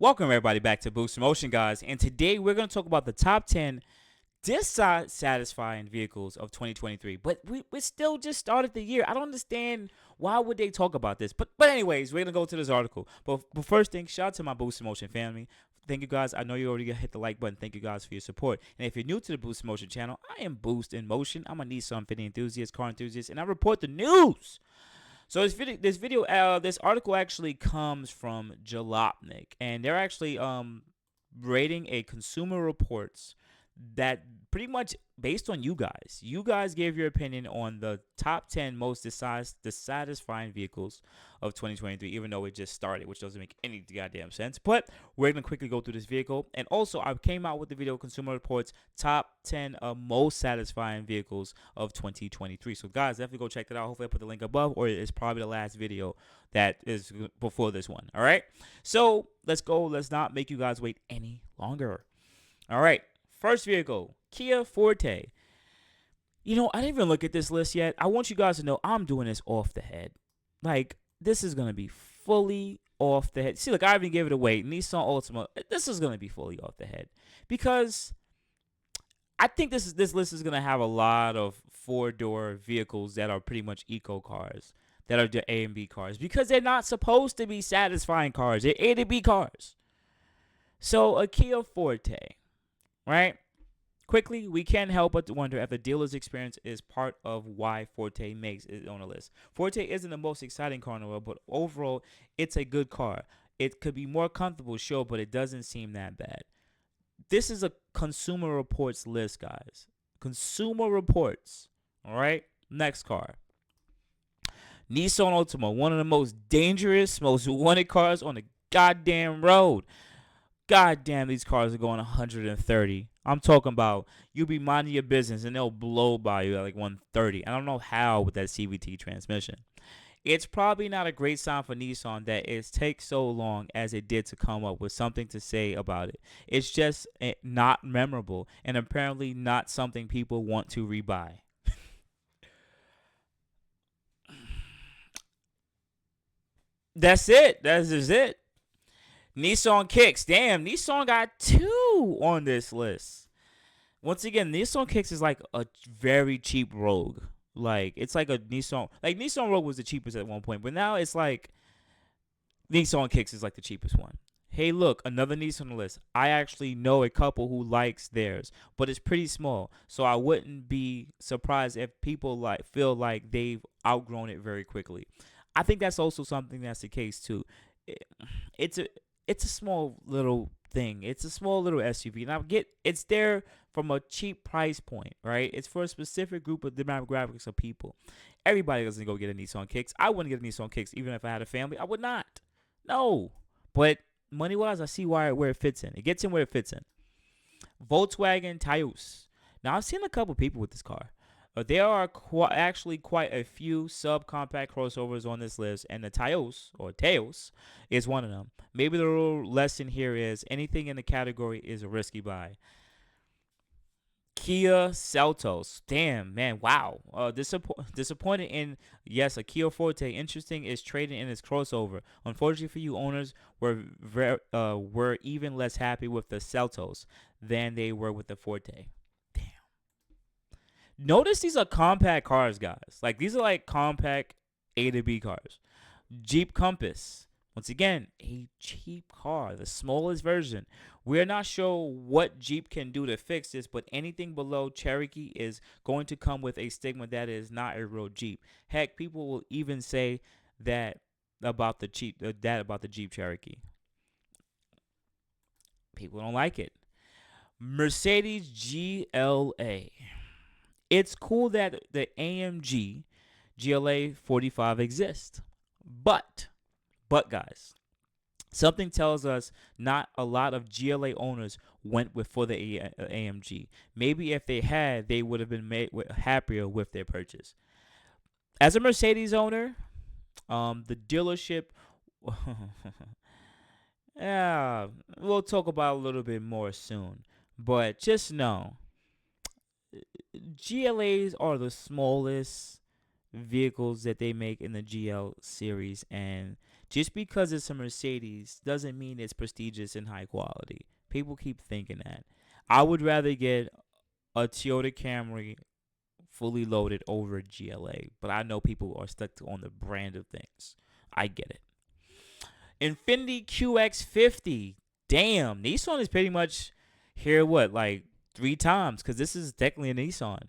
Welcome everybody back to Boost Motion, guys. And today we're going to talk about the top 10 dissatisfying vehicles of 2023. But we still just started the year. I don't understand why would they talk about this. But anyways, we're going to go to this article. But first thing, shout out to my Boost Motion family. Thank you guys. I know you already hit the like button. Thank you guys for your support. And if you're new to the Boost Motion channel, I am Boost in Motion. I'm a Nissan Infiniti enthusiast, car enthusiast, and I report the news. So this article actually comes from Jalopnik, and they're actually rating a Consumer Reports that pretty much based on you guys. You guys gave your opinion on the top 10 most dissatisfying vehicles of 2023, even though it just started, which doesn't make any goddamn sense. But we're going to quickly go through this vehicle. And also, I came out with the video Consumer Reports top 10 most satisfying vehicles of 2023. So, guys, definitely go check that out. Hopefully, I put the link above, or it's probably the last video that is before this one. All right. So, let's go. Let's not make you guys wait any longer. All right. First vehicle, Kia Forte. I didn't even look at this list yet. I want you guys to know I'm doing this off the head. Like, this is going to be fully off the head. See, look, I even gave it away. Nissan Altima. This is going to be fully off the head. Because I think this list is going to have a lot of four-door vehicles that are pretty much eco cars, that are the A and B cars. Because they're not supposed to be satisfying cars. They're A to B cars. So, a Kia Forte. Right? Quickly, we can't help but to wonder if the dealer's experience is part of why Forte makes it on the list. Forte isn't the most exciting car in the world, but overall, it's a good car. It could be more comfortable, sure, but it doesn't seem that bad. This is a Consumer Reports list, guys. Consumer Reports. All right? Next car. Nissan Altima, one of the most dangerous, most wanted cars on the goddamn road. God damn, these cars are going 130. I'm talking about you be minding your business and they'll blow by you at like 130. I don't know how with that CVT transmission. It's probably not a great sign for Nissan that it takes so long as it did to come up with something to say about it. It's just not memorable and apparently not something people want to rebuy. That's it. That is it. Nissan Kicks. Damn, Nissan got 2 on this list. Once again, Nissan Kicks is like a very cheap Rogue. Like, it's like a Nissan. Like, Nissan Rogue was the cheapest at one point, but now it's like Nissan Kicks is like the cheapest one. Hey, look, another Nissan on the list. I actually know a couple who likes theirs, but it's pretty small. So I wouldn't be surprised if people feel like they've outgrown it very quickly. I think that's also something that's the case too. It's a it's a small little thing. It's a small little SUV. And I get it's there from a cheap price point, right? It's for a specific group of demographics of people. Everybody doesn't go get a Nissan Kicks. I wouldn't get a Nissan Kicks even if I had a family. I would not. No. But money wise, I see where it fits in. It gets in where it fits in. Volkswagen Tyus. Now I've seen a couple people with this car. There are actually quite a few subcompact crossovers on this list, and the Teos is one of them. Maybe the real lesson here is anything in the category is a risky buy. Kia Seltos. Damn, man, wow. Disappointed in, yes, a Kia Forte. Interesting is trading in its crossover. Unfortunately for you owners, were even less happy with the Seltos than they were with the Forte. Notice these are compact cars, guys. Like, these are like compact A to B cars. Jeep Compass. Once again, a cheap car, the smallest version. We're not sure what Jeep can do to fix this, but anything below Cherokee is going to come with a stigma that is not a real Jeep. Heck, people will even say that about the Jeep Cherokee. People don't like it. Mercedes GLA. It's cool that the AMG GLA 45 exists. But guys, something tells us not a lot of GLA owners went for the AMG. Maybe if they had, they would have been happier with their purchase. As a Mercedes owner, the dealership, yeah, we'll talk about a little bit more soon. But just know, GLAs are the smallest vehicles that they make in the GL series, and Just because it's a Mercedes doesn't mean it's prestigious and high quality. People keep thinking that. I would rather get a Toyota Camry fully loaded over a GLA, but I know people are stuck on the brand of things. I get it. Infiniti QX50. Damn, Nissan is pretty much here, what, like 3 times? Because this is technically a Nissan.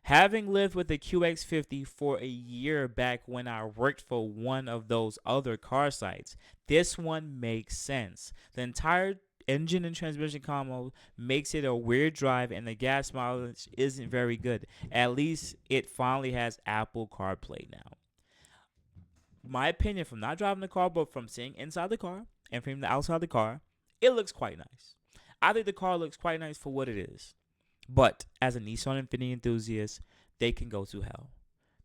Having lived with the QX50 for a year back when I worked for one of those other car sites, this one makes sense. The entire engine and transmission combo makes it a weird drive, and the gas mileage isn't very good. At least it finally has Apple CarPlay now. My opinion, from not driving the car, but from seeing inside the car and from the outside the car, it looks quite nice. I think the car looks quite nice for what it is. But as a Nissan Infiniti enthusiast, they can go to hell.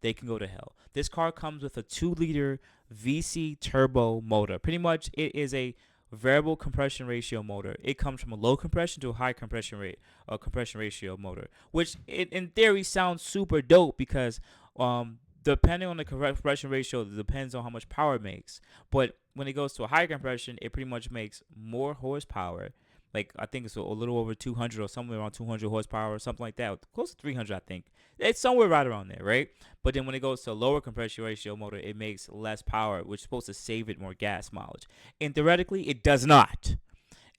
They can go to hell. This car comes with a 2-liter VC turbo motor. Pretty much, it is a variable compression ratio motor. It comes from a low compression to a high compression ratio motor, which in theory sounds super dope because depending on the compression ratio, it depends on how much power it makes. But when it goes to a high compression, it pretty much makes more horsepower. Like, I think it's a little over 200 or somewhere around 200 horsepower or something like that. Close to 300, I think. It's somewhere right around there, right? But then when it goes to a lower compression ratio motor, it makes less power, which is supposed to save it more gas mileage. And theoretically, it does not.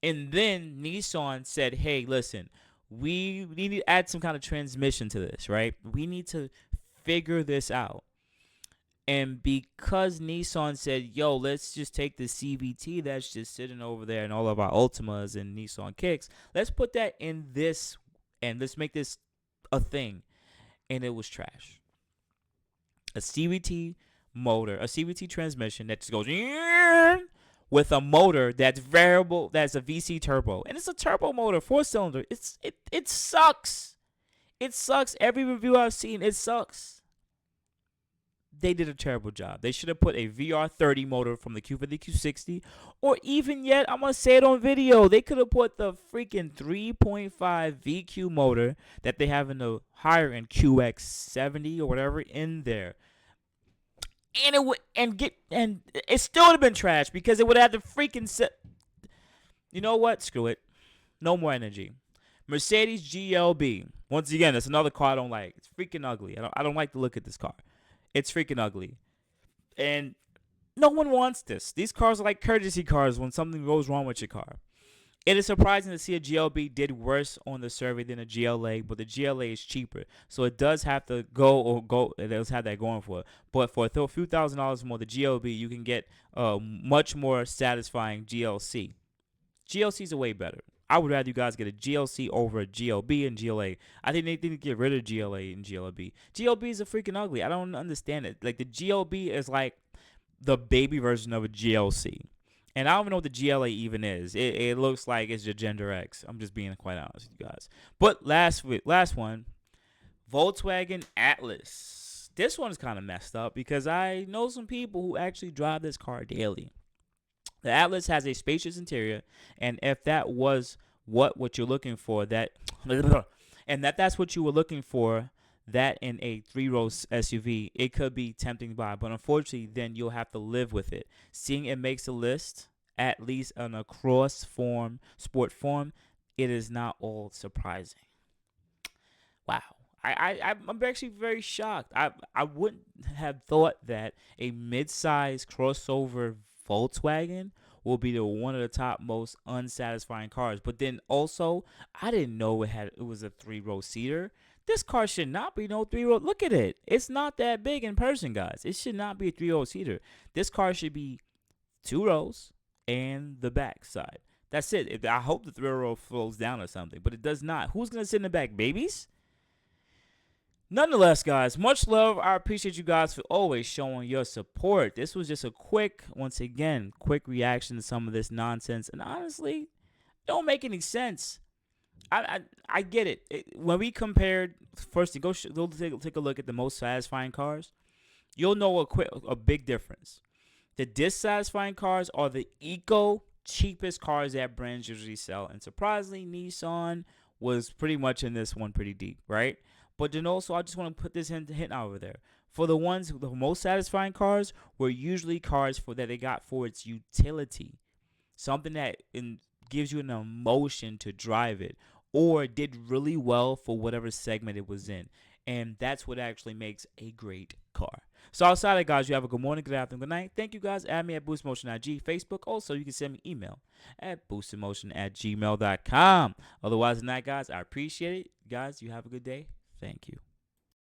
And then Nissan said, hey, listen, we need to add some kind of transmission to this, right? We need to figure this out. And because Nissan said, yo, let's just take the CVT that's just sitting over there in all of our Altimas and Nissan Kicks, let's put that in this and let's make this a thing. And it was trash. A CVT motor, a CVT transmission that just goes with a motor that's variable, that's a VC turbo. And it's a turbo motor, 4-cylinder. It sucks. It sucks. Every review I've seen, it sucks. They did a terrible job. They should have put a VR30 motor from the Q50 Q60, or even yet, I'm going to say it on video, they could have put the freaking 3.5 VQ motor that they have in the higher end QX70 or whatever in there. And it would and it still would have been trash because it would have the freaking set. You know what? Screw it. No more energy. Mercedes GLB. Once again, that's another car I don't like. It's freaking ugly. I don't like the look at this car. It's freaking ugly. And no one wants this. These cars are like courtesy cars when something goes wrong with your car. It is surprising to see a GLB did worse on the survey than a GLA, but the GLA is cheaper. So it does have to go. It does have that going for it. But for a few $1,000s more, the GLB, you can get a much more satisfying GLC. GLCs are way better. I would rather you guys get a GLC over a GLB and GLA. I think they need to get rid of GLA and GLB. GLBs are freaking ugly. I don't understand it. Like, the GLB is like the baby version of a GLC. And I don't even know what the GLA even is. It looks like it's your Gender X. I'm just being quite honest with you guys. But last one, Volkswagen Atlas. This one is kind of messed up because I know some people who actually drive this car daily. The Atlas has a spacious interior, and if that was what you're looking for, that's what you were looking for, that in a 3-row SUV, it could be tempting to buy. But unfortunately, then you'll have to live with it. Seeing it makes a list, at least on a sport form, it is not all surprising. Wow. I'm actually very shocked. I wouldn't have thought that a mid-size crossover Volkswagen will be one of the top most unsatisfying cars. But then also, I didn't know it was a 3-row seater. This car should not be no 3-row. Look at it. It's not that big in person, guys. It should not be a 3-row seater. This car should be 2 rows and the back side. That's it. I hope the 3-row flows down or something, but it does not. Who's going to sit in the back? Babies? Nonetheless, guys, much love. I appreciate you guys for always showing your support. This was just a quick reaction to some of this nonsense. And honestly, it don't make any sense. I get it. When we compared, first, go take a look at the most satisfying cars, you'll know a big difference. The dissatisfying cars are the cheapest cars that brands usually sell. And surprisingly, Nissan was pretty much in this one pretty deep, right? But then also, I just want to put this hint over there. For the ones, the most satisfying cars were usually cars for that they got for its utility, something that gives you an emotion to drive it, or did really well for whatever segment it was in. And that's what actually makes a great car. So outside of guys, you have a good morning, good afternoon, good night. Thank you guys. Add me at boostinmotion IG, Facebook. Also, you can send me email at boostinmotion@gmail.com. Otherwise than that, guys, I appreciate it. Guys, you have a good day. Thank you.